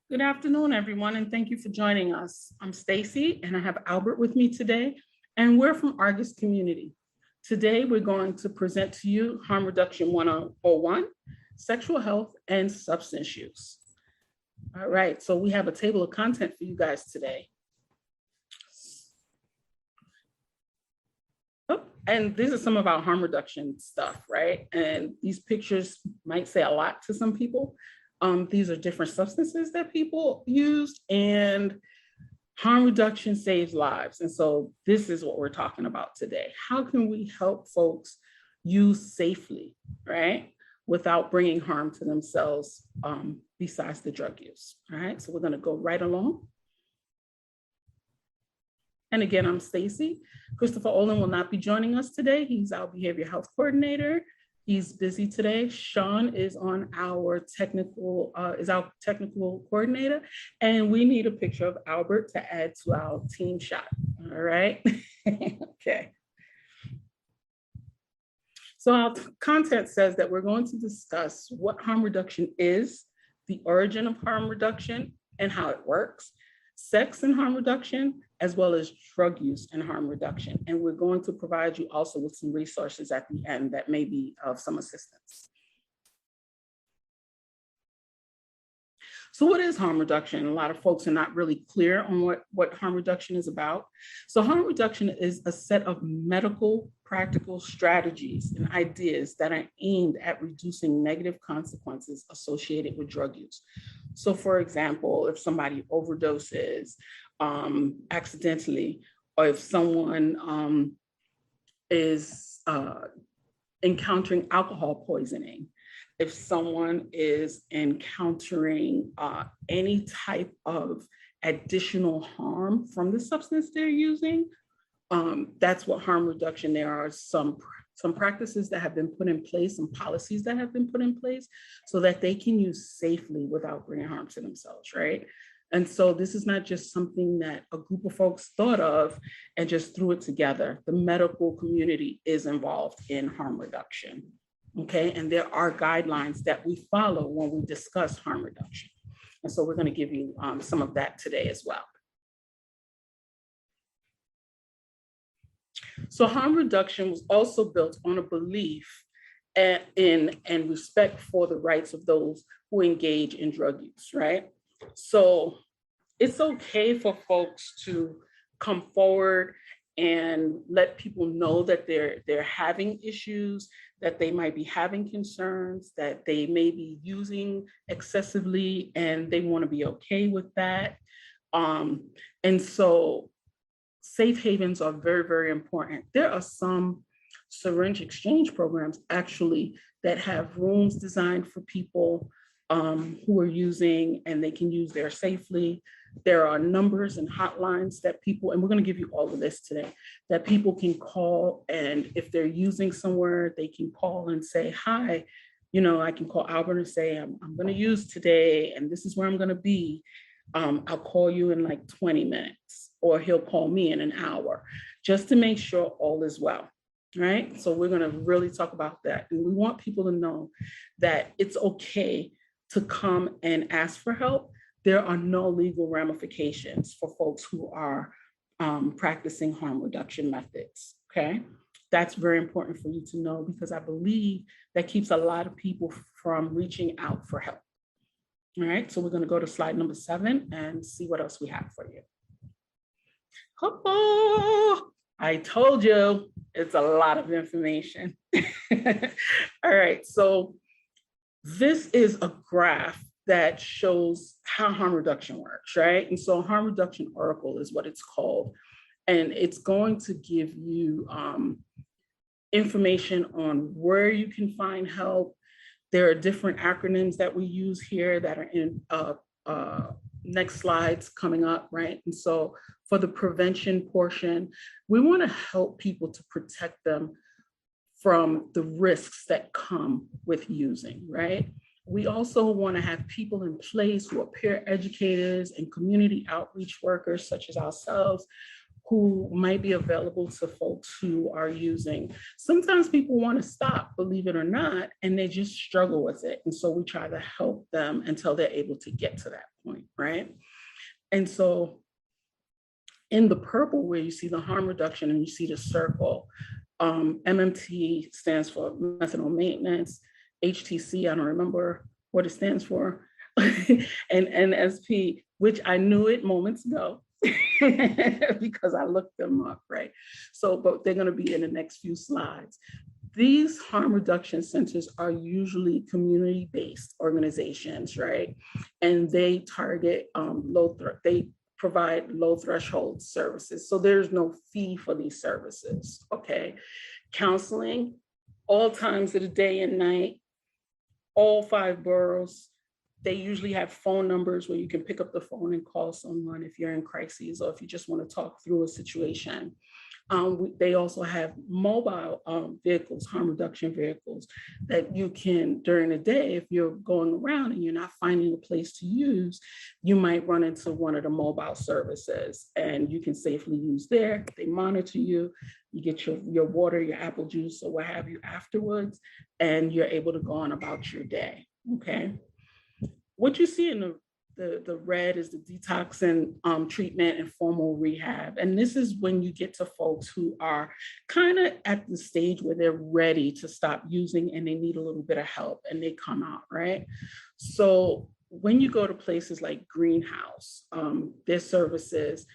Good afternoon, everyone, and thank you for joining us. I'm Stacy, and I have Albert with me today, and we're from Argus Community. Today, we're going to present to you Harm Reduction 101, Sexual Health and Substance Use. All right, so we have a table of content for you guys today. Oh, and these are some of our harm reduction stuff, right? And these pictures might say a lot to some people. These are different substances that people use, and harm reduction saves lives. And so this is what we're talking about today. How can we help folks use safely, right? Without bringing harm to themselves besides the drug use, all right? So we're gonna go right along. And again, I'm Stacy. Christopher Olin will not be joining us today. He's our behavioral health coordinator. He's busy today. Sean is on our technical coordinator, and we need a picture of Albert to add to our team shot. All right. Okay. So our content says that we're going to discuss what harm reduction is, the origin of harm reduction and how it works, sex and harm reduction, as well as drug use and harm reduction. And we're going to provide you also with some resources at the end that may be of some assistance. So what is harm reduction? A lot of folks are not really clear on what harm reduction is about. So harm reduction is a set of medical practical strategies and ideas that are aimed at reducing negative consequences associated with drug use. So for example, if somebody overdoses accidentally, or if someone is encountering alcohol poisoning, if someone is encountering any type of additional harm from the substance they're using, that's what harm reduction. There are some practices that have been put in place, some policies that have been put in place so that they can use safely without bringing harm to themselves, right? And so this is not just something that a group of folks thought of and just threw it together. The medical community is involved in harm reduction, okay? And there are guidelines that we follow when we discuss harm reduction. And so we're gonna give you some of that today as well. So harm reduction was also built on a belief in and respect for the rights of those who engage in drug use, right? So it's okay for folks to come forward and let people know that they're having issues, that they might be having concerns, that they may be using excessively, and they want to be okay with that. And so safe havens are very, very important. There are some syringe exchange programs actually that have rooms designed for people who are using, and they can use there safely. There are numbers and hotlines that people, and we're going to give you all of this today, that people can call, and if they're using somewhere, they can call and say, hi, you know, I can call Albert and say, I'm going to use today, and this is where I'm going to be. I'll call you in like 20 minutes, or he'll call me in an hour, just to make sure all is well, right? So we're going to really talk about that. And we want people to know that it's okay to come and ask for help. There are no legal ramifications for folks who are practicing harm reduction methods, okay? That's very important for you to know, because I believe that keeps a lot of people from reaching out for help. All right, so we're going to go to slide number 7 and see what else we have for you. Oh, I told you it's a lot of information. All right, so this is a graph that shows how harm reduction works, right? And so harm reduction oracle is what it's called. And it's going to give you information on where you can find help. There are different acronyms that we use here that are in next slides coming up, right? And so for the prevention portion, we want to help people to protect them from the risks that come with using, right? We also want to have people in place who are peer educators and community outreach workers, such as ourselves, who might be available to folks who are using. Sometimes people want to stop, believe it or not, and they just struggle with it. And so we try to help them until they're able to get to that point. right? And so in the purple, where you see the harm reduction and you see the circle, MMT stands for methanol maintenance. HTC, I don't remember what it stands for, and NSP, which I knew it moments ago because I looked them up, right? So, but they're going to be in the next few slides. These harm reduction centers are usually community-based organizations, right? And they target they provide low threshold services. So there's no fee for these services, okay? Counseling, all times of the day and night, all 5 boroughs. They usually have phone numbers where you can pick up the phone and call someone if you're in crises or if you just want to talk through a situation. They also have mobile vehicles, harm reduction vehicles, that you can, during the day, if you're going around and you're not finding a place to use, you might run into one of the mobile services and you can safely use there. They monitor you, you get your water, your apple juice, or what have you afterwards, and you're able to go on about your day, okay? What you see in the red is the detoxing treatment and formal rehab. And this is when you get to folks who are kind of at the stage where they're ready to stop using and they need a little bit of help and they come out, right? So when you go to places like Greenhouse, their services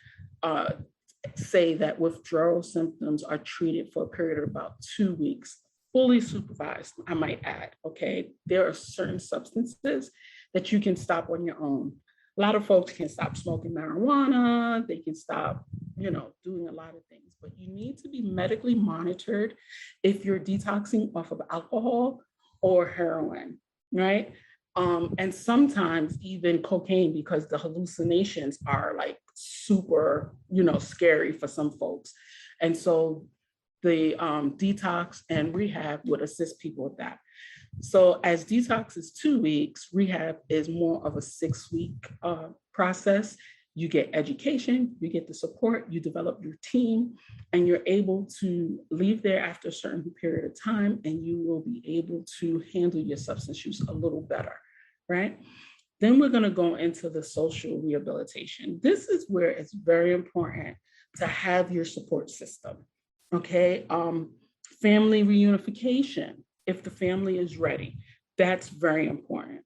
say that withdrawal symptoms are treated for a period of about 2 weeks, fully supervised, I might add, okay? There are certain substances that you can stop on your own. A lot of folks can stop smoking marijuana, they can stop, doing a lot of things, but you need to be medically monitored if you're detoxing off of alcohol or heroin, right? And sometimes even cocaine, because the hallucinations are like super, scary for some folks. And so the detox and rehab would assist people with that. So as detox is 2 weeks, rehab is more of a 6-week process. You get education, you get the support, you develop your team, and you're able to leave there after a certain period of time, and you will be able to handle your substance use a little better, right? Then we're going to go into the social rehabilitation. This is where it's very important to have your support system, okay? Family reunification, if the family is ready, that's very important.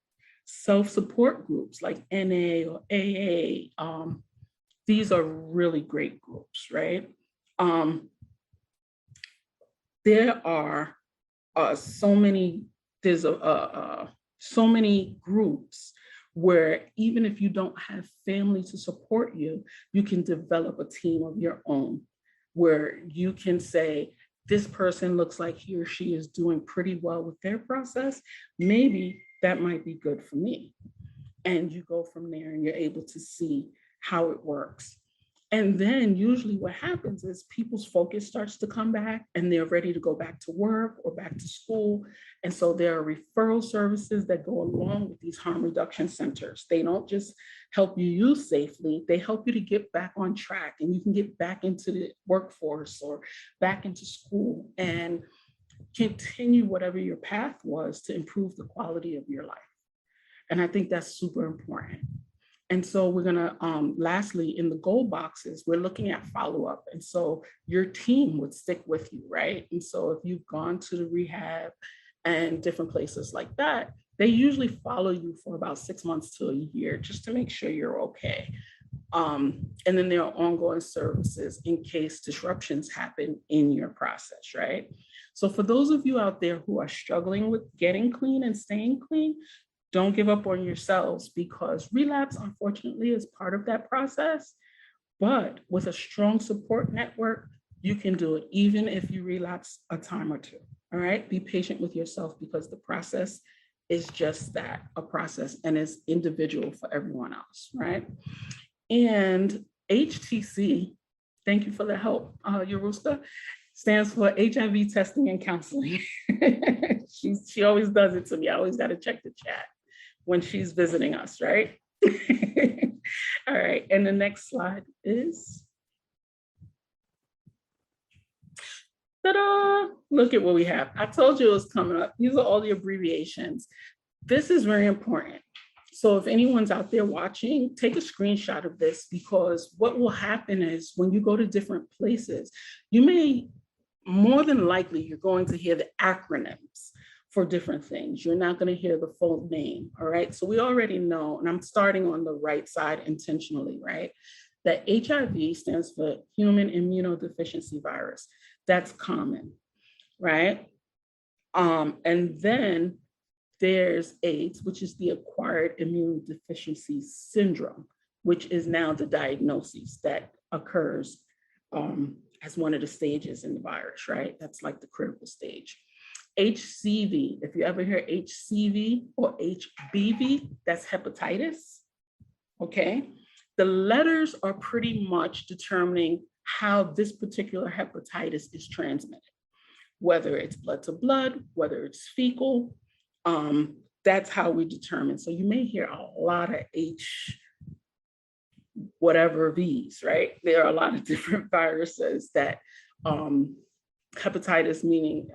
Self-support groups like NA or AA, these are really great groups, right? There are so many groups where even if you don't have family to support you, you can develop a team of your own where you can say, this person looks like he or she is doing pretty well with their process. Maybe that might be good for me. And you go from there and you're able to see how it works. And then usually what happens is people's focus starts to come back and they're ready to go back to work or back to school. And so there are referral services that go along with these harm reduction centers. They don't just help you use safely, they help you to get back on track and you can get back into the workforce or back into school and continue whatever your path was to improve the quality of your life. And I think that's super important. And so we're gonna, lastly, in the gold boxes, we're looking at follow-up. And so your team would stick with you, right? And so if you've gone to the rehab and different places like that, they usually follow you for about 6 months to a year, just to make sure you're okay. And then there are ongoing services in case disruptions happen in your process, right? So for those of you out there who are struggling with getting clean and staying clean, don't give up on yourselves, because relapse, unfortunately, is part of that process. But with a strong support network, you can do it, even if you relapse a time or two. All right, be patient with yourself, because the process is just that, a process, and it's individual for everyone else, right? And HTC, thank you for the help, Yaruska, stands for HIV testing and counseling. She always does it to me. I always got to check the chat when she's visiting us, right? All right, and the next slide is, ta-da! Look at what we have. I told you it was coming up. These are all the abbreviations. This is very important. So if anyone's out there watching, take a screenshot of this, because what will happen is when you go to different places, you may, more than likely, you're going to hear the acronyms for different things. You're not going to hear the full name, all right? So we already know, and I'm starting on the right side intentionally, right? That HIV stands for human immunodeficiency virus. That's common, right? And then there's AIDS, which is the acquired immune deficiency syndrome, which is now the diagnosis that occurs as one of the stages in the virus, right? That's like the critical stage. HCV, if you ever hear HCV or HBV, that's hepatitis, okay? The letters are pretty much determining how this particular hepatitis is transmitted, whether it's blood to blood, whether it's fecal, that's how we determine. So you may hear a lot of H whatever V's, right? There are a lot of different viruses that hepatitis meaning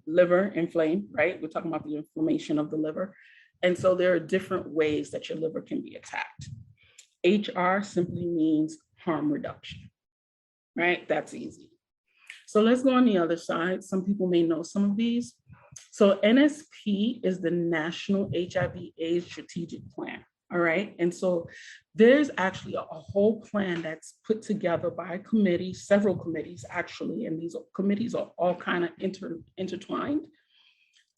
liver inflamed, right? We're talking about the inflammation of the liver. And so there are different ways that your liver can be attacked. HR simply means harm reduction, right? That's easy. So let's go on the other side. Some people may know some of these. So NSP is the National HIV/AIDS Strategic Plan, all right? And so there's actually a whole plan that's put together by a committee, several committees actually, and these committees are all kind of intertwined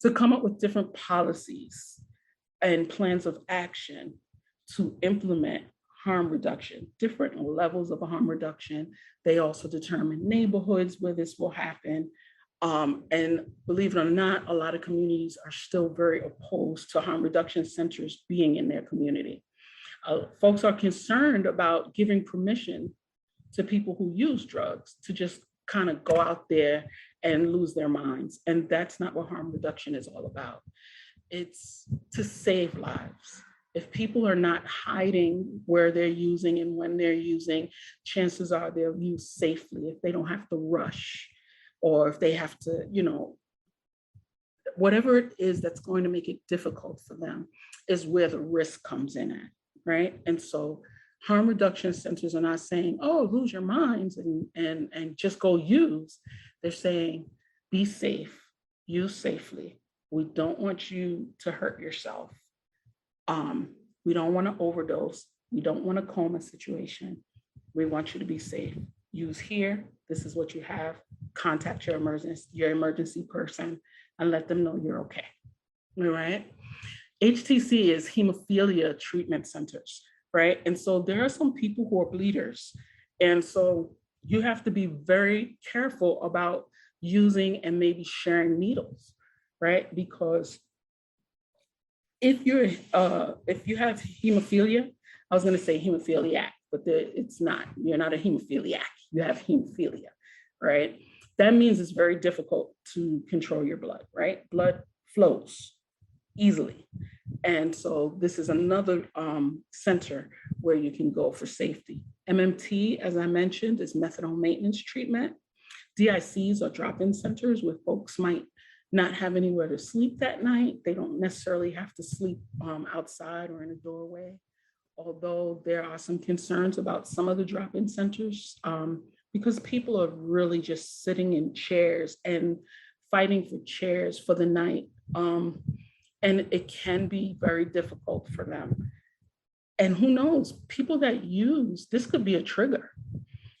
to come up with different policies and plans of action to implement harm reduction, different levels of harm reduction. They also determine neighborhoods where this will happen. And believe it or not, a lot of communities are still very opposed to harm reduction centers being in their community. Folks are concerned about giving permission to people who use drugs to just kind of go out there and lose their minds. And that's not what harm reduction is all about. It's to save lives. If people are not hiding where they're using and when they're using, chances are they'll use safely if they don't have to rush, or if they have to, whatever it is that's going to make it difficult for them is where the risk comes in at, right? And so harm reduction centers are not saying, oh, lose your minds and just go use. They're saying, be safe, use safely. We don't want you to hurt yourself. We don't want to overdose. We don't want a coma situation. We want you to be safe. Use here. This is what you have. Contact your emergency person and let them know you're okay. All right. HTC is hemophilia treatment centers, right? And so there are some people who are bleeders. And so you have to be very careful about using and maybe sharing needles, right? Because if you have hemophilia, I was going to say hemophiliac, but it's not. You're not a hemophiliac. You have hemophilia, right? That means it's very difficult to control your blood, right? Blood flows easily. And so this is another center where you can go for safety. MMT, as I mentioned, is methadone maintenance treatment. DICs are drop-in centers where folks might not have anywhere to sleep that night. They don't necessarily have to sleep outside or in a doorway, although there are some concerns about some of the drop-in centers because people are really just sitting in chairs and fighting for chairs for the night. And it can be very difficult for them. And who knows, people that use, this could be a trigger.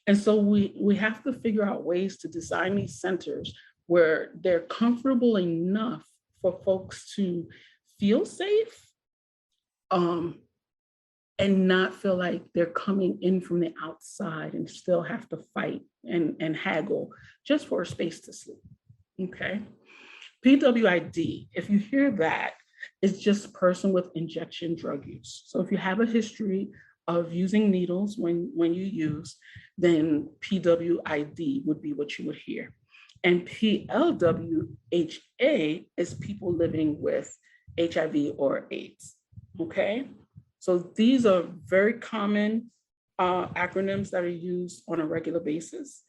And so we have to figure out ways to design these centers where they're comfortable enough for folks to feel safe and not feel like they're coming in from the outside and still have to fight and haggle just for a space to sleep, okay? PWID, if you hear that, it's just person with injection drug use. So if you have a history of using needles when you use, then PWID would be what you would hear. And PLWHA is people living with HIV or AIDS, okay? So these are very common acronyms that are used on a regular basis.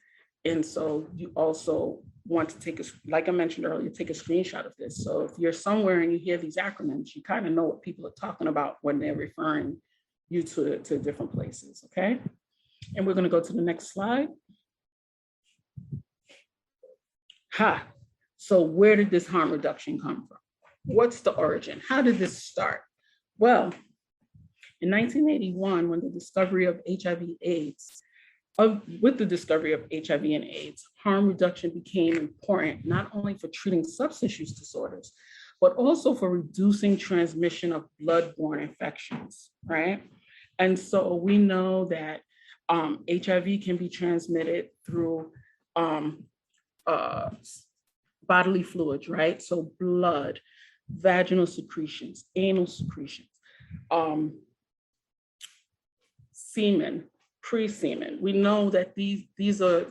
And so you also want to take like I mentioned earlier, take a screenshot of this. So if you're somewhere and you hear these acronyms, you kind of know what people are talking about when they're referring you to different places, okay? And we're gonna go to the next slide. So where did this harm reduction come from? What's the origin? How did this start? Well, in 1981, when the discovery of HIV/AIDS, with the discovery of HIV and AIDS, harm reduction became important, not only for treating substance use disorders, but also for reducing transmission of blood-borne infections, right? And so we know that HIV can be transmitted through bodily fluids, right? So blood, vaginal secretions, anal secretions, semen, pre-semen. We know that these are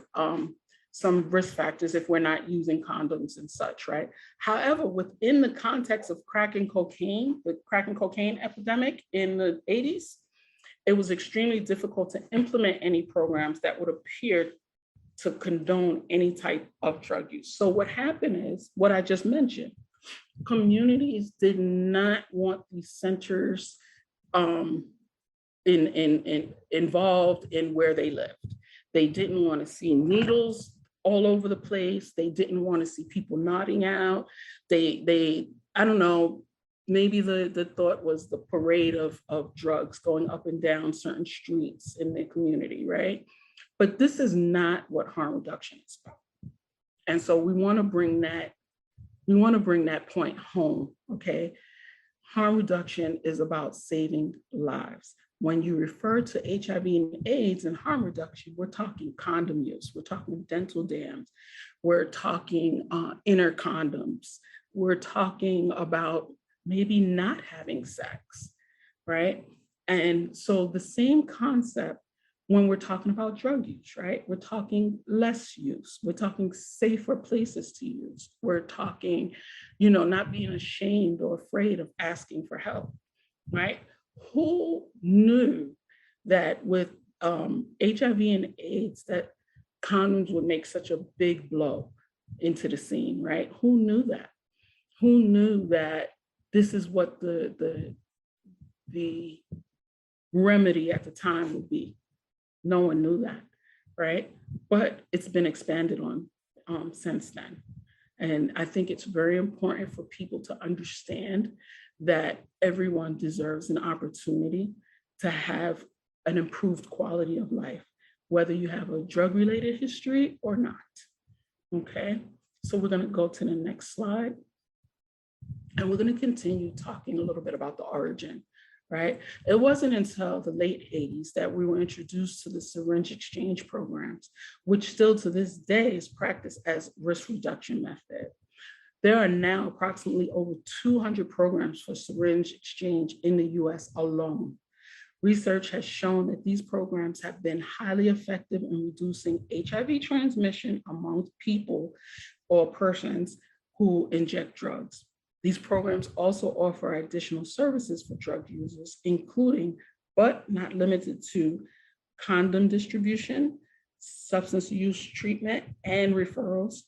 some risk factors if we're not using condoms and such, right? However, within the context of crack and cocaine, the crack and cocaine epidemic in the 80s, it was extremely difficult to implement any programs that would appear to condone any type of drug use. So what happened is what I just mentioned. Communities did not want these centers involved in where they lived. They didn't want to see needles all over the place. They didn't want to see people nodding out. I don't know, maybe the thought was the parade of drugs going up and down certain streets in the community, right? But this is not what harm reduction is about. And so we want to bring that point home, okay? Harm reduction is about saving lives. When you refer to HIV and AIDS and harm reduction, we're talking condom use, we're talking dental dams, we're talking inner condoms, we're talking about maybe not having sex, right? And so the same concept when we're talking about drug use, right? We're talking less use. We're talking safer places to use. We're talking, not being ashamed or afraid of asking for help, right? Who knew that with HIV and AIDS that condoms would make such a big blow into the scene, right? Who knew that? Who knew that this is what the remedy at the time would be? No one knew that, right? But it's been expanded on since then. And I think it's very important for people to understand that everyone deserves an opportunity to have an improved quality of life, whether you have a drug-related history or not, okay? So we're gonna go to the next slide. And we're gonna continue talking a little bit about the origin, right? It wasn't until the late 80s that we were introduced to the syringe exchange programs, which still to this day is practiced as risk reduction method. There are now approximately over 200 programs for syringe exchange in the US alone. Research has shown that these programs have been highly effective in reducing HIV transmission among people or persons who inject drugs. These programs also offer additional services for drug users, including, but not limited to, condom distribution, substance use treatment and referrals,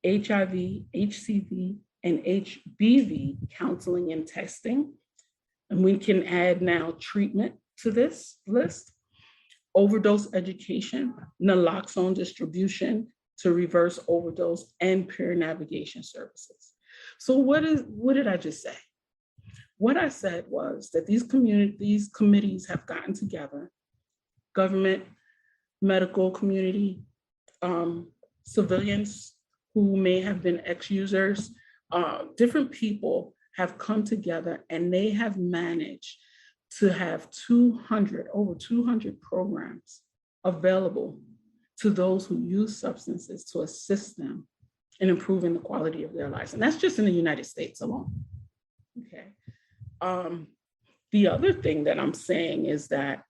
HIV, HCV, and HBV counseling and testing. And we can add now treatment to this list, overdose education, naloxone distribution to reverse overdose, and peer navigation services. So what did I just say? What I said was that these committees have gotten together, government, medical community, civilians who may have been ex-users, different people have come together and they have managed to have over 200 programs available to those who use substances to assist them in improving the quality of their lives. And that's just in the United States alone, okay? The other thing that I'm saying is that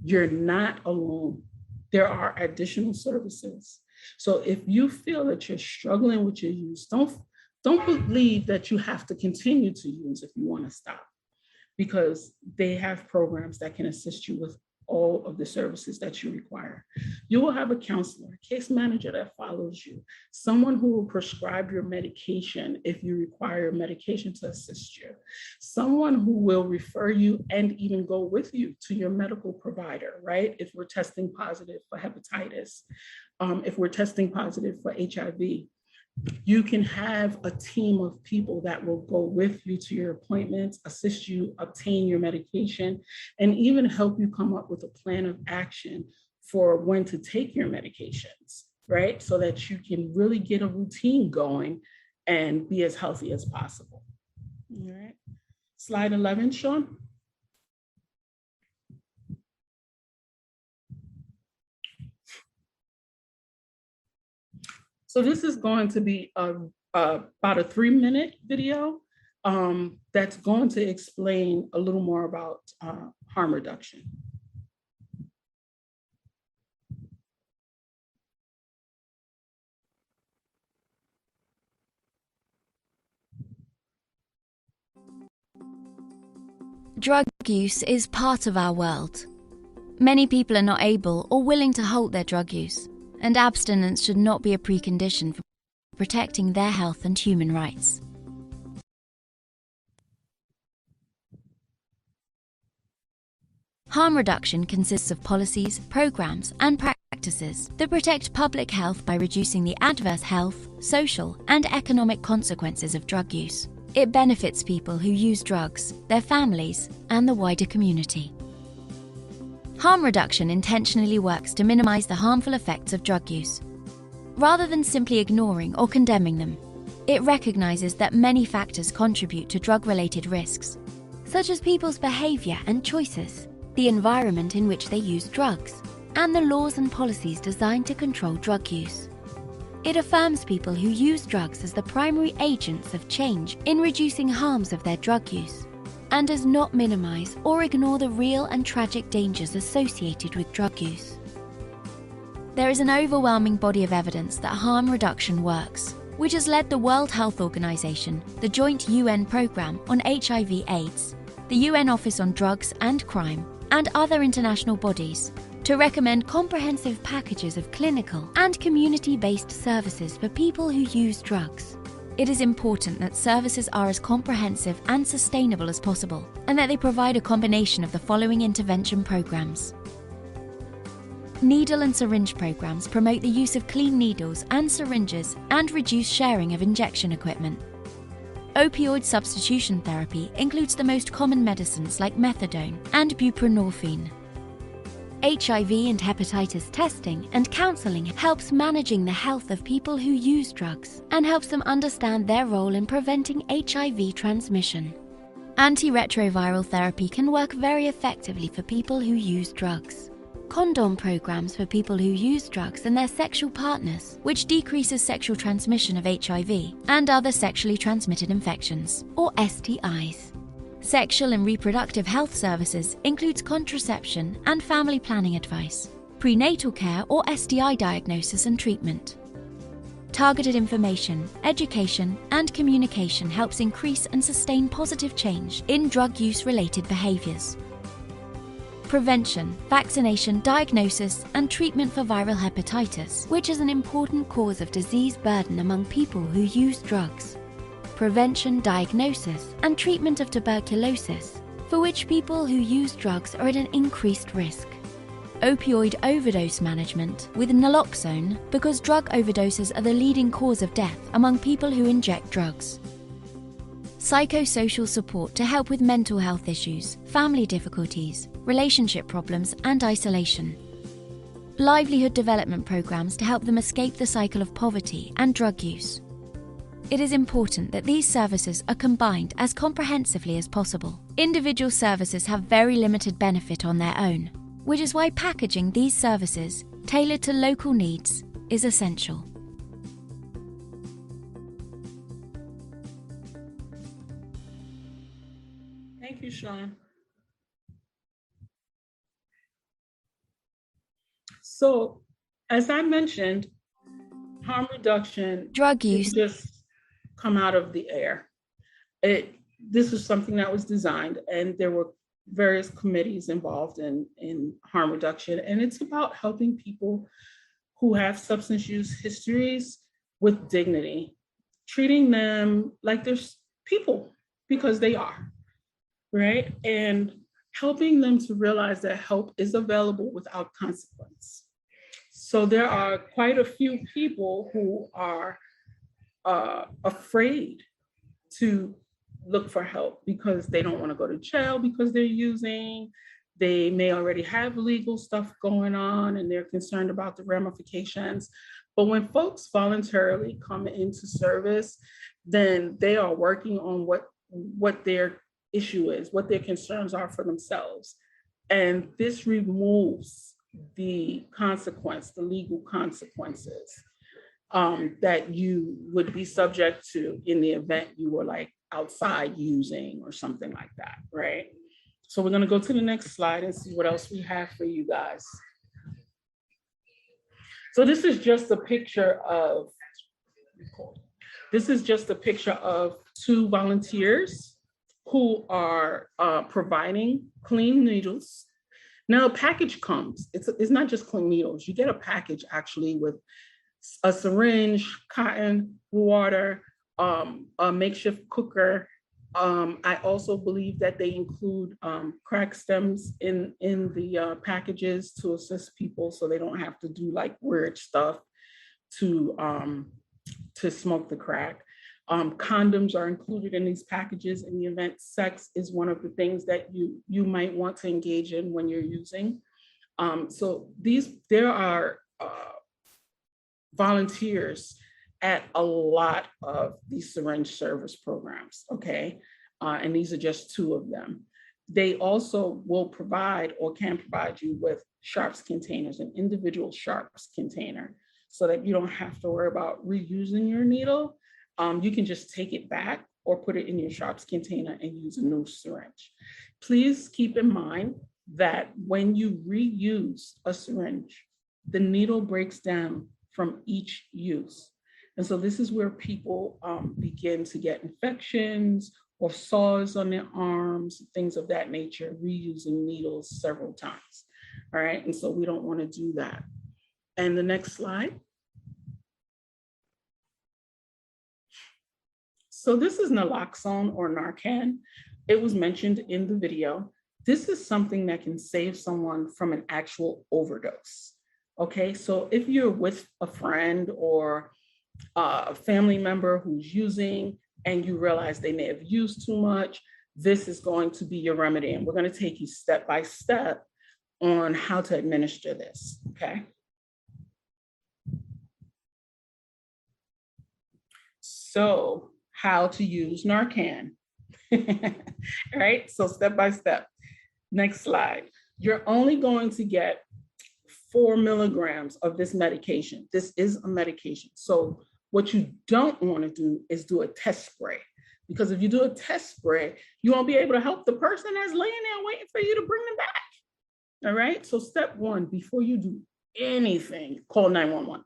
you're not alone. There are additional services. So if you feel that you're struggling with your use, don't believe that you have to continue to use if you want to stop, because they have programs that can assist you with all of the services that you require. You will have a counselor, a case manager that follows you, someone who will prescribe your medication if you require medication to assist you, someone who will refer you and even go with you to your medical provider, right? If we're testing positive for hepatitis, if we're testing positive for HIV, you can have a team of people that will go with you to your appointments, assist you obtain your medication, and even help you come up with a plan of action for when to take your medications, right? So that you can really get a routine going and be as healthy as possible. All right. Slide 11, Sean. So this is going to be about a 3-minute video that's going to explain a little more about harm reduction. Drug use is part of our world. Many people are not able or willing to halt their drug use, and abstinence should not be a precondition for protecting their health and human rights. Harm reduction consists of policies, programs, and practices that protect public health by reducing the adverse health, social, and economic consequences of drug use. It benefits people who use drugs, their families, and the wider community. Harm reduction intentionally works to minimize the harmful effects of drug use. Rather than simply ignoring or condemning them, it recognizes that many factors contribute to drug-related risks, such as people's behavior and choices, the environment in which they use drugs, and the laws and policies designed to control drug use. It affirms people who use drugs as the primary agents of change in reducing harms of their drug use, and does not minimize or ignore the real and tragic dangers associated with drug use. There is an overwhelming body of evidence that harm reduction works, which has led the World Health Organization, the Joint UN Program on HIV/AIDS, the UN Office on Drugs and Crime, and other international bodies to recommend comprehensive packages of clinical and community-based services for people who use drugs. It is important that services are as comprehensive and sustainable as possible, and that they provide a combination of the following intervention programs. Needle and syringe programs promote the use of clean needles and syringes and reduce sharing of injection equipment. Opioid substitution therapy includes the most common medicines like methadone and buprenorphine. HIV and hepatitis testing and counseling helps managing the health of people who use drugs and helps them understand their role in preventing HIV transmission. Antiretroviral therapy can work very effectively for people who use drugs. Condom programs for people who use drugs and their sexual partners, which decreases sexual transmission of HIV and other sexually transmitted infections, or STIs. Sexual and reproductive health services includes contraception and family planning advice, prenatal care or STI diagnosis and treatment. Targeted information, education, and communication helps increase and sustain positive change in drug use-related behaviors. Prevention, vaccination, diagnosis, and treatment for viral hepatitis, which is an important cause of disease burden among people who use drugs. Prevention, diagnosis, and treatment of tuberculosis, for which people who use drugs are at an increased risk. Opioid overdose management with naloxone, because drug overdoses are the leading cause of death among people who inject drugs. Psychosocial support to help with mental health issues, family difficulties, relationship problems, and isolation. Livelihood development programs to help them escape the cycle of poverty and drug use. It is important that these services are combined as comprehensively as possible. Individual services have very limited benefit on their own, which is why packaging these services, tailored to local needs, is essential. Thank you, Sean. So, as I mentioned, harm reduction, drug use, just come out of the air. This was something that was designed, and there were various committees involved in harm reduction, and it's about helping people who have substance use histories with dignity, treating them like they're people because they are, right? And helping them to realize that help is available without consequence. So there are quite a few people who are afraid to look for help because they don't want to go to jail because they're using. They may already have legal stuff going on and they're concerned about the ramifications. But when folks voluntarily come into service, then they are working on what their issue is, what their concerns are for themselves. And this removes the consequence, the legal consequences that you would be subject to in the event you were like outside using or something like that, right? So we're gonna go to the next slide and see what else we have for you guys. So this is just a picture of, two volunteers who are providing clean needles. Now a package comes, it's not just clean needles, you get a package actually with a syringe, cotton, water, a makeshift cooker. I also believe that they include crack stems in the packages to assist people so they don't have to do like weird stuff to smoke the crack. Condoms are included in these packages in the event sex is one of the things that you might want to engage in when you're using. So there are volunteers at a lot of these syringe service programs, okay? And these are just two of them. They also will provide or can provide you with sharps containers, an individual sharps container, so that you don't have to worry about reusing your needle. You can just take it back or put it in your sharps container and use a new syringe. Please keep in mind that when you reuse a syringe, the needle breaks down from each use. And so this is where people begin to get infections or sores on their arms, things of that nature, reusing needles several times. All right, and so we don't want to do that. And the next slide. So this is naloxone or Narcan. It was mentioned in the video. This is something that can save someone from an actual overdose. Okay, so if you're with a friend or a family member who's using and you realize they may have used too much, this is going to be your remedy. And we're going to take you step by step on how to administer this, okay? So how to use Narcan. All right, so step by step. Next slide. You're only going to get 4 milligrams of this medication. This is a medication. So what you don't want to do is do a test spray, because if you do a test spray, you won't be able to help the person that's laying there waiting for you to bring them back. All right. So step one, before you do anything, call 911.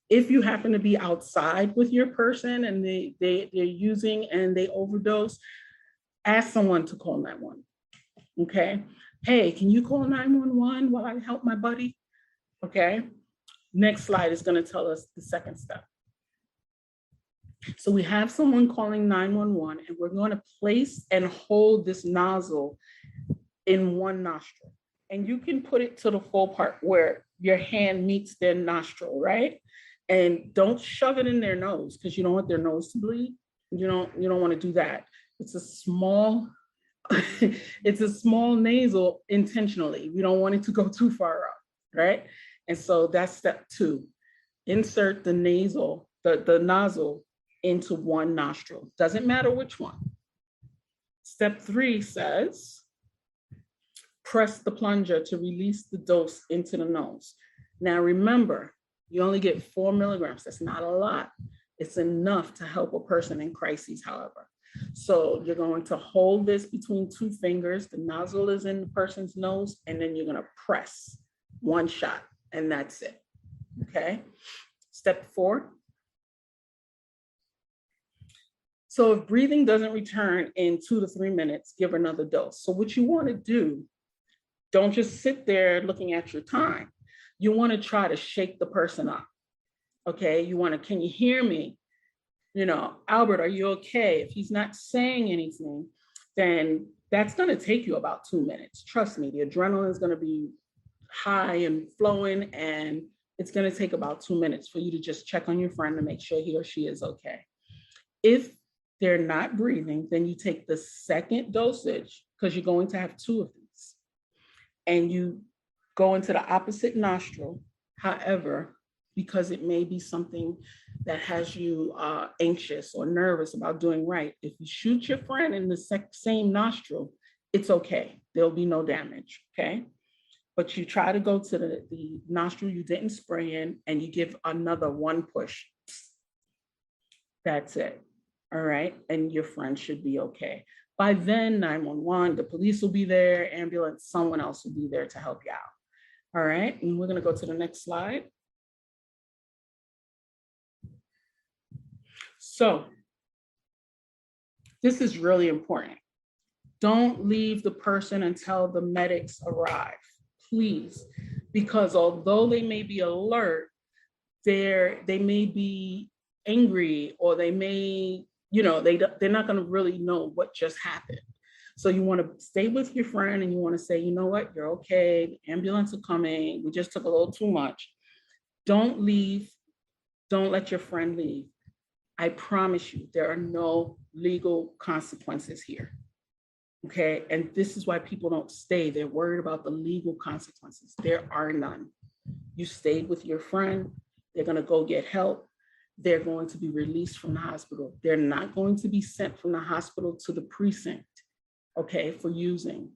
If you happen to be outside with your person and they're using and they overdose, ask someone to call 911. Okay. Hey, can you call 911 while I help my buddy? Okay. Next slide is going to tell us the second step. So we have someone calling 911 and we're going to place and hold this nozzle in one nostril. And you can put it to the full part where your hand meets their nostril, right? And don't shove it in their nose because you don't want their nose to bleed. You don't want to do that. It's a small nasal intentionally. We don't want it to go too far up, right? And so that's step two. Insert the nozzle into one nostril. Doesn't matter which one. Step three says, press the plunger to release the dose into the nose. Now remember, you only get 4 milligrams. That's not a lot. It's enough to help a person in crises, however. So you're going to hold this between 2 fingers. The nozzle is in the person's nose, and then you're going to press one shot, and that's it. Okay. Step 4. So if breathing doesn't return in 2 to 3 minutes, give another dose. So what you want to do, don't just sit there looking at your time. You want to try to shake the person up. Okay. You want to, can you hear me? Albert, are you okay? If he's not saying anything, then that's going to take you about 2 minutes. Trust me, the adrenaline is going to be high and flowing, and it's going to take about 2 minutes for you to just check on your friend to make sure he or she is okay. If they're not breathing, then you take the second dosage, because you're going to have two of these, and you go into the opposite nostril. However, because it may be something that has you anxious or nervous about doing right, if you shoot your friend in the same nostril, it's okay. There'll be no damage, okay? But you try to go to the nostril you didn't spray in, and you give another one push. That's it. All right. And your friend should be okay. By then, 911, the police will be there, ambulance, someone else will be there to help you out. All right. And we're going to go to the next slide. So this is really important. Don't leave the person until the medics arrive, please, because although they may be alert, they may be angry, or they may, they're not going to really know what just happened. So you want to stay with your friend, and you want to say, you know what, you're okay. The ambulance are coming. We just took a little too much. Don't leave. Don't let your friend leave. I promise you, there are no legal consequences here. Okay. And this is why people don't stay. They're worried about the legal consequences. There are none. You stayed with your friend. They're going to go get help. They're going to be released from the hospital. They're not going to be sent from the hospital to the precinct, okay, for using.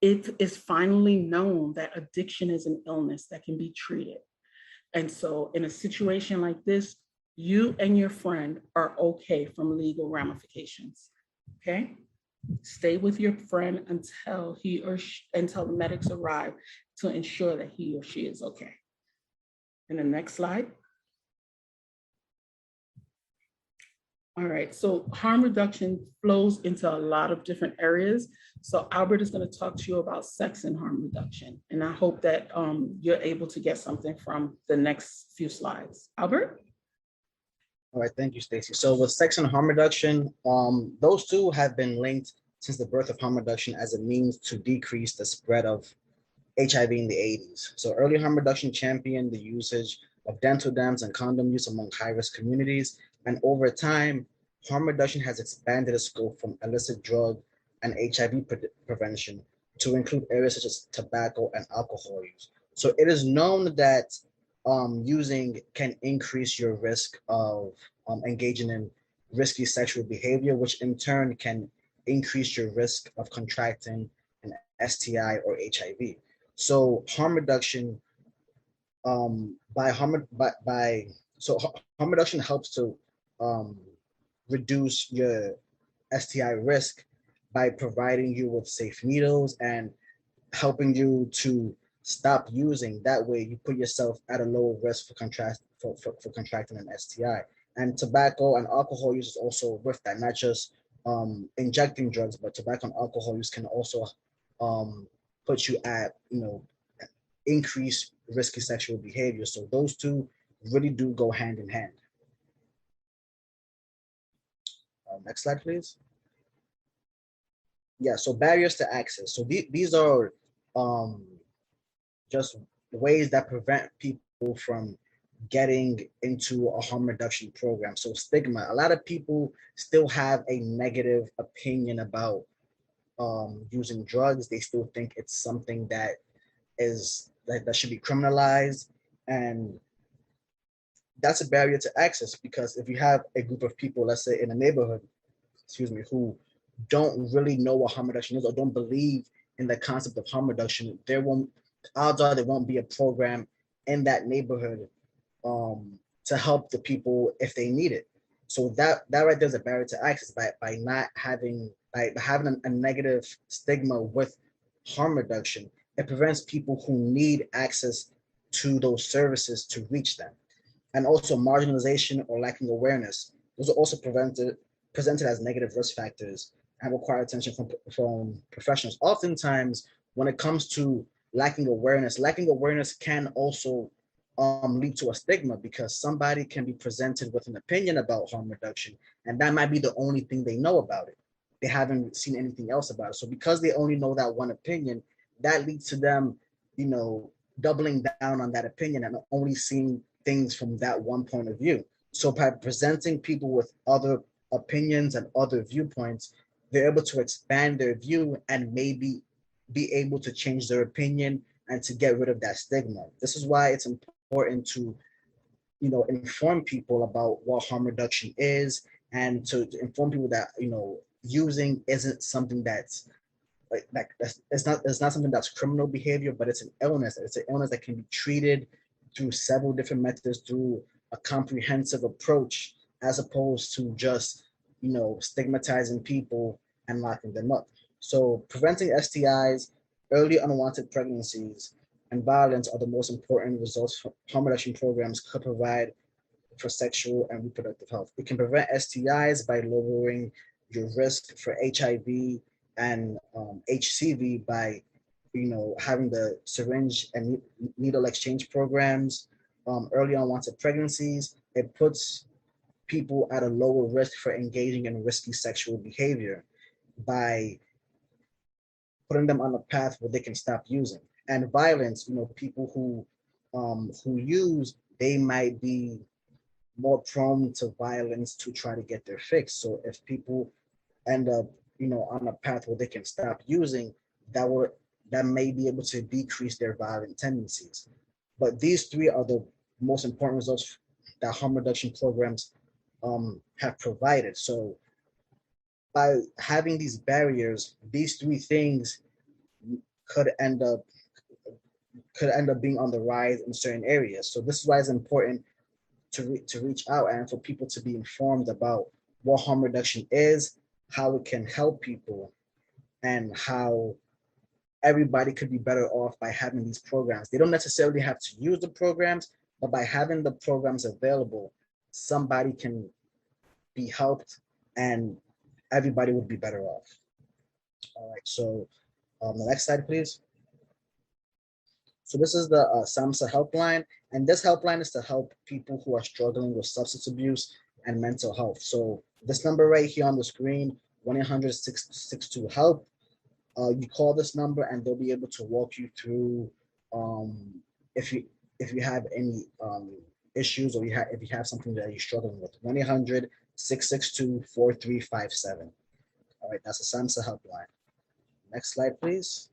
It is finally known that addiction is an illness that can be treated. And so in a situation like this, you and your friend are okay from legal ramifications, okay? Stay with your friend until until the medics arrive to ensure that he or she is okay. And the next slide. All right, so harm reduction flows into a lot of different areas. So Albert is going to talk to you about sex and harm reduction. And I hope that you're able to get something from the next few slides. Albert? All right, thank you, Stacey. So with sex and harm reduction, those two have been linked since the birth of harm reduction as a means to decrease the spread of HIV in the 80s. So early harm reduction championed the usage of dental dams and condom use among high-risk communities. And over time, harm reduction has expanded its scope from illicit drug and HIV prevention to include areas such as tobacco and alcohol use. So it is known that using can increase your risk of engaging in risky sexual behavior, which in turn can increase your risk of contracting an STI or HIV. So harm reduction, harm reduction helps to reduce your STI risk by providing you with safe needles and helping you to stop using. That way, you put yourself at a lower risk for contracting an STI. And tobacco and alcohol use is also with that, not just injecting drugs, but tobacco and alcohol use can also put you at, increased risky sexual behavior. So those two really do go hand in hand. Next slide, please. Yeah, so barriers to access. So these are just ways that prevent people from getting into a harm reduction program. So stigma, a lot of people still have a negative opinion about using drugs. They still think it's something that should be criminalized, and that's a barrier to access, because if you have a group of people, let's say in a neighborhood, who don't really know what harm reduction is or don't believe in the concept of harm reduction, odds are there won't be a program in that neighborhood to help the people if they need it. So that right there's a barrier to access by having a negative stigma with harm reduction. It prevents people who need access to those services to reach them. And also marginalization or lacking awareness. Those are also prevented presented as negative risk factors and require attention from professionals. Oftentimes, when it comes to lacking awareness can also lead to a stigma, because somebody can be presented with an opinion about harm reduction, and that might be the only thing they know about it. They haven't seen anything else about it. So because they only know that one opinion, that leads to them, doubling down on that opinion and only seeing things from that one point of view. So by presenting people with other opinions and other viewpoints, they're able to expand their view and maybe be able to change their opinion and to get rid of that stigma. This is why it's important to, inform people about what harm reduction is, and to inform people that, using isn't something that's it's not something that's criminal behavior, but it's an illness. It's an illness that can be treated through several different methods, through a comprehensive approach, as opposed to just, stigmatizing people and locking them up. So preventing STIs, early unwanted pregnancies, and violence are the most important results harm reduction programs could provide for sexual and reproductive health. It can prevent STIs by lowering your risk for HIV and HCV by, having the syringe and needle exchange programs, early unwanted pregnancies. It puts people at a lower risk for engaging in risky sexual behavior by putting them on a path where they can stop using. And violence, people who use, they might be more prone to violence to try to get their fix. So if people end up, on a path where they can stop using, that may be able to decrease their violent tendencies. But these three are the most important results that harm reduction programs have provided. So by having these barriers, these three things could end up being on the rise in certain areas. So this is why it's important to reach out and for people to be informed about what harm reduction is, how it can help people, and how everybody could be better off by having these programs. They don't necessarily have to use the programs, but by having the programs available, somebody can be helped and everybody would be better off. All right, so the next slide, please. So this is the SAMHSA helpline, and this helpline is to help people who are struggling with substance abuse and mental health. So this number right here on the screen, 1-800-662-HELP. You call this number and they'll be able to walk you through if you have any issues, or if you have something that you're struggling with. 1-800-662-4357. All right, that's a SAMHSA helpline. Next slide, please.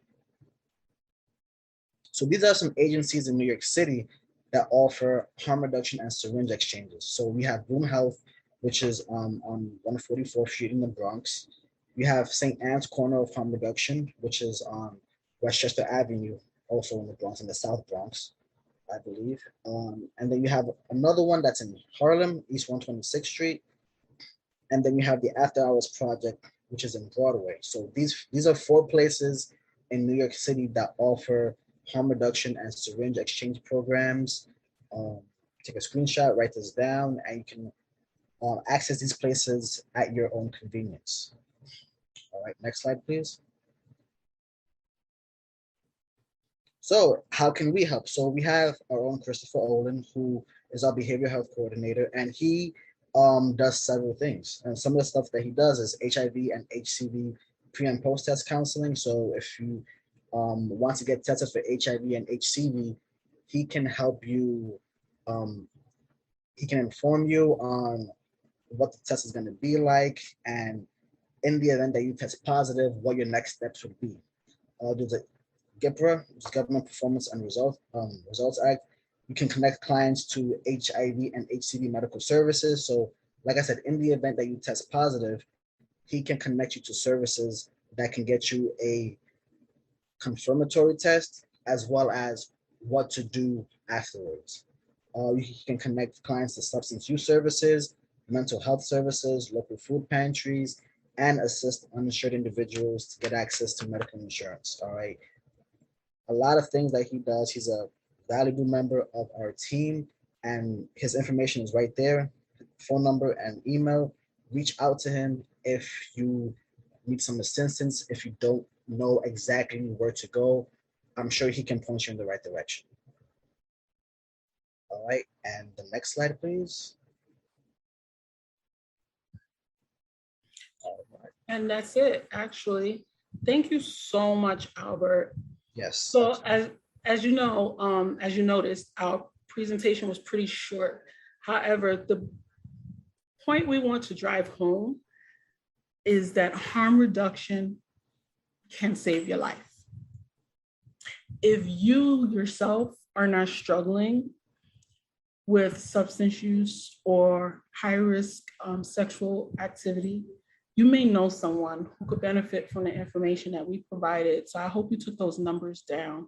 So these are some agencies in New York City that offer harm reduction and syringe exchanges. So we have Boom Health, which is on 144th Street in the Bronx. We have St. Anne's Corner of Harm Reduction, which is on Westchester Avenue, also in the Bronx, in the South Bronx, I believe. And then you have another one that's in Harlem, East 126th Street. And then you have the After Hours Project, which is in Broadway. So these are 4 places in New York City that offer harm reduction and syringe exchange programs. Take a screenshot, write this down, and you can access these places at your own convenience. All right, next slide, please. So how can we help? So we have our own Christopher Olin, who is our behavioral health coordinator, and he does several things. And some of the stuff that he does is HIV and HCV pre and post test counseling. So if you want to get tested for HIV and HCV, he can help you. He can inform you on what the test is going to be like, and in the event that you test positive, what your next steps would be. There's a GPRA, which is Government Performance and Results Act. You can connect clients to HIV and HCV medical services. So, like I said, in the event that you test positive, he can connect you to services that can get you a confirmatory test, as well as what to do afterwards. You can connect clients to substance use services, mental health services, local food pantries, and assist uninsured individuals to get access to medical insurance. All right. A lot of things that he does. He's a valuable member of our team, and his information is right there, phone number and email. reach out to him if you need some assistance, if you don't know exactly where to go. I'm sure he can point you in the right direction. All right, and the next slide, please. All right. And that's it, actually. Thank you so much, Albert. Yes. So as you know, as you noticed, our presentation was pretty short. However, the point we want to drive home is that harm reduction can save your life. If you yourself are not struggling with substance use or high-risk sexual activity, you may know someone who could benefit from the information that we provided. So I hope you took those numbers down.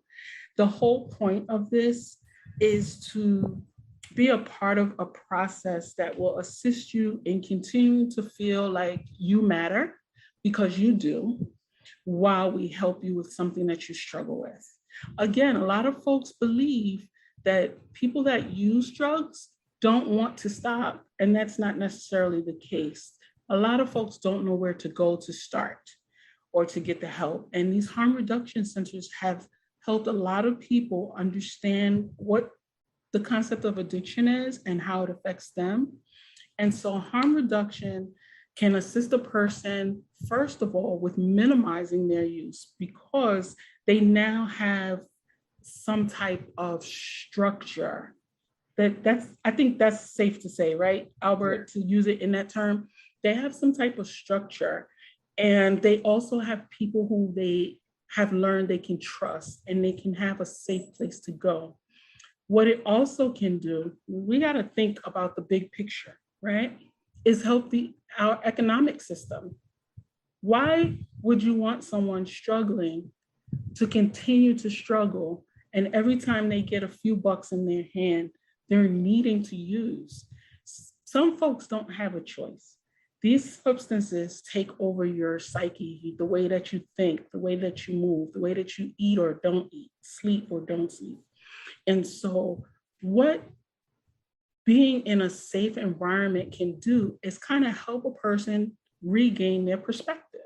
The whole point of this is to be a part of a process that will assist you in continuing to feel like you matter, because you do, while we help you with something that you struggle with. Again, a lot of folks believe that people that use drugs don't want to stop, and that's not necessarily the case. A lot of folks don't know where to go to start or to get the help. And these harm reduction centers have helped a lot of people understand what the concept of addiction is and how it affects them. And so harm reduction can assist a person, first of all, with minimizing their use, because they now have some type of structure. I think that's safe to say, right, Albert, to use it in that term. They have some type of structure, and they also have people who they have learned they can trust, and they can have a safe place to go. What it also can do, we got to think about the big picture, right, is help our economic system. Why would you want someone struggling to continue to struggle, and every time they get a few bucks in their hand, they're needing to use? Some folks don't have a choice. These substances take over your psyche, the way that you think, the way that you move, the way that you eat or don't eat, sleep or don't sleep. And so what being in a safe environment can do is kind of help a person regain their perspective.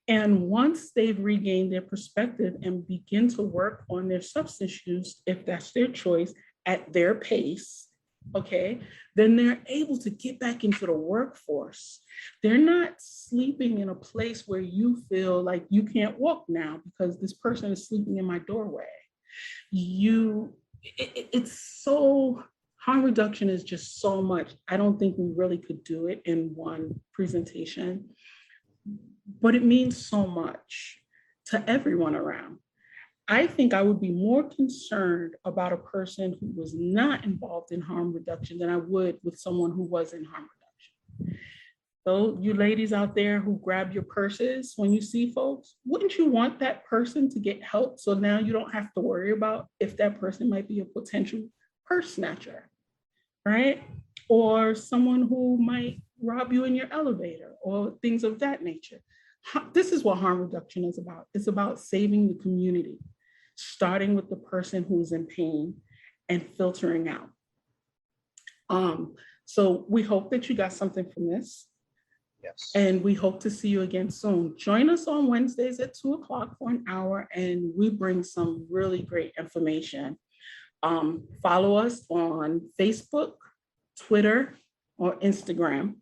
And once they've regained their perspective and begin to work on their substance use, if that's their choice, at their pace, okay, then they're able to get back into the workforce. They're not sleeping in a place where you feel like you can't walk now because this person is sleeping in my doorway. It's so, harm reduction is just so much. I don't think we really could do it in one presentation, but it means so much to everyone around. I think I would be more concerned about a person who was not involved in harm reduction than I would with someone who was in harm reduction. So you ladies out there who grab your purses when you see folks, wouldn't you want that person to get help? So now you don't have to worry about if that person might be a potential purse snatcher, right? Or someone who might rob you in your elevator or things of that nature. This is what harm reduction is about. It's about saving the community, starting with the person who's in pain and filtering out. So we hope that you got something from this. Yes. And we hope to see you again soon. Join us on Wednesdays at 2:00 for an hour, and we bring some really great information. Follow us on Facebook, Twitter, or Instagram.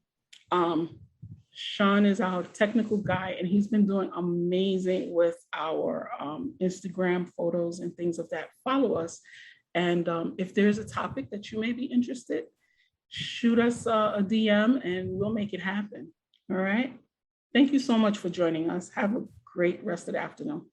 Sean is our technical guy, and he's been doing amazing with our Instagram photos and things of that. Follow us. And if there's a topic that you may be interested, shoot us a DM and we'll make it happen. All right. Thank you so much for joining us. Have a great rest of the afternoon.